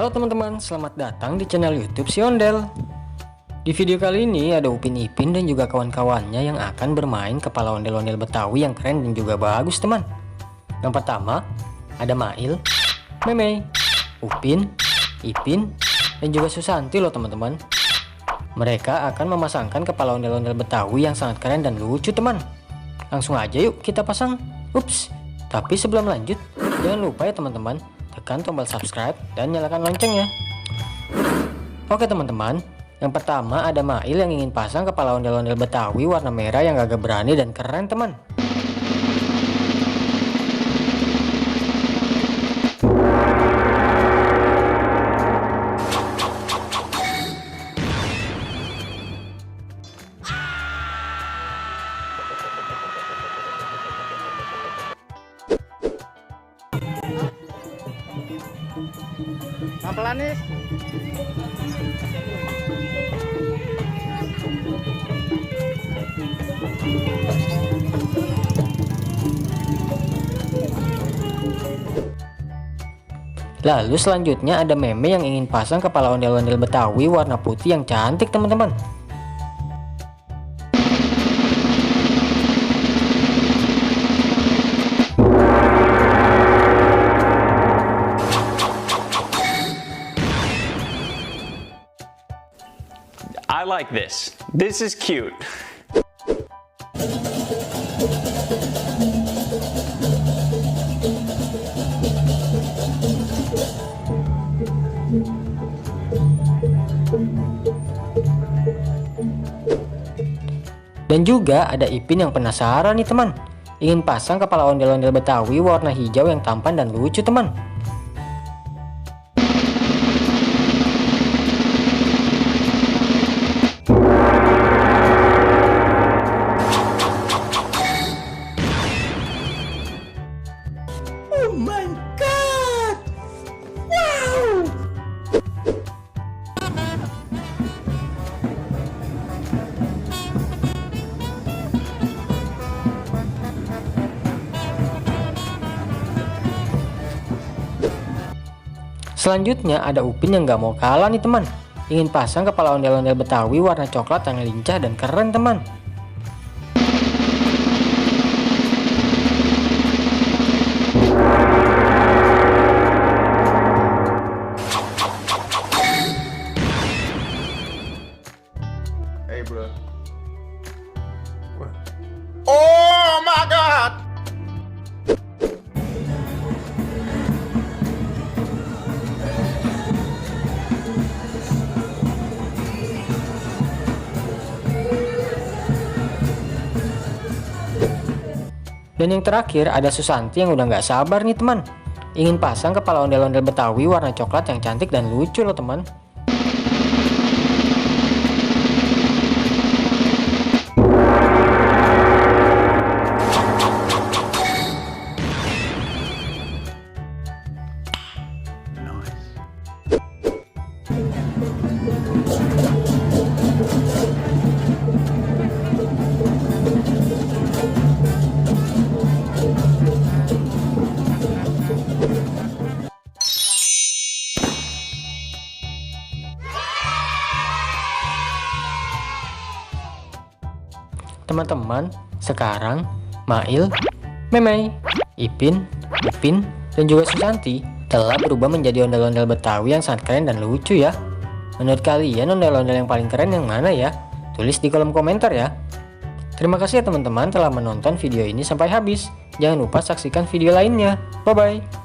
Halo teman-teman, selamat datang di channel YouTube si Ondel. Di video kali ini ada Upin Ipin dan juga kawan-kawannya yang akan bermain kepala ondel-ondel Betawi yang keren dan juga bagus teman. Yang pertama ada Mail, Meme, Upin, Ipin, dan juga Susanti loh teman-teman. Mereka akan memasangkan kepala ondel-ondel Betawi yang sangat keren dan lucu teman. Langsung aja yuk kita pasang. Ups, tapi sebelum lanjut jangan lupa ya teman-teman, tekan tombol subscribe dan nyalakan loncengnya. Oke teman-teman, yang pertama ada Mail yang ingin pasang kepala ondel-ondel Betawi warna merah yang gagah berani dan keren teman. Pelan nih. Lalu selanjutnya ada Meme yang ingin pasang kepala ondel-ondel Betawi warna putih yang cantik teman-teman. I like this. This is cute. Dan juga ada Ipin yang penasaran nih teman, ingin pasang kepala ondel-ondel Betawi warna hijau yang tampan dan lucu teman. Oh my god. Wow. Selanjutnya ada Upin yang gak mau kalah nih teman, ingin pasang kepala ondel-ondel Betawi warna coklat yang lincah dan keren teman. Hey bro. Oh my god. Dan yang terakhir ada Susanti yang udah gak sabar nih teman, ingin pasang kepala ondel-ondel Betawi warna coklat yang cantik dan lucu loh teman. Teman-teman, sekarang Mail, Meme, Ipin, Upin, dan juga Susanti telah berubah menjadi ondel-ondel Betawi yang sangat keren dan lucu ya. Menurut kalian ondel-ondel yang paling keren yang mana ya? Tulis di kolom komentar ya. Terima kasih ya teman-teman telah menonton video ini sampai habis. Jangan lupa saksikan video lainnya. Bye-bye.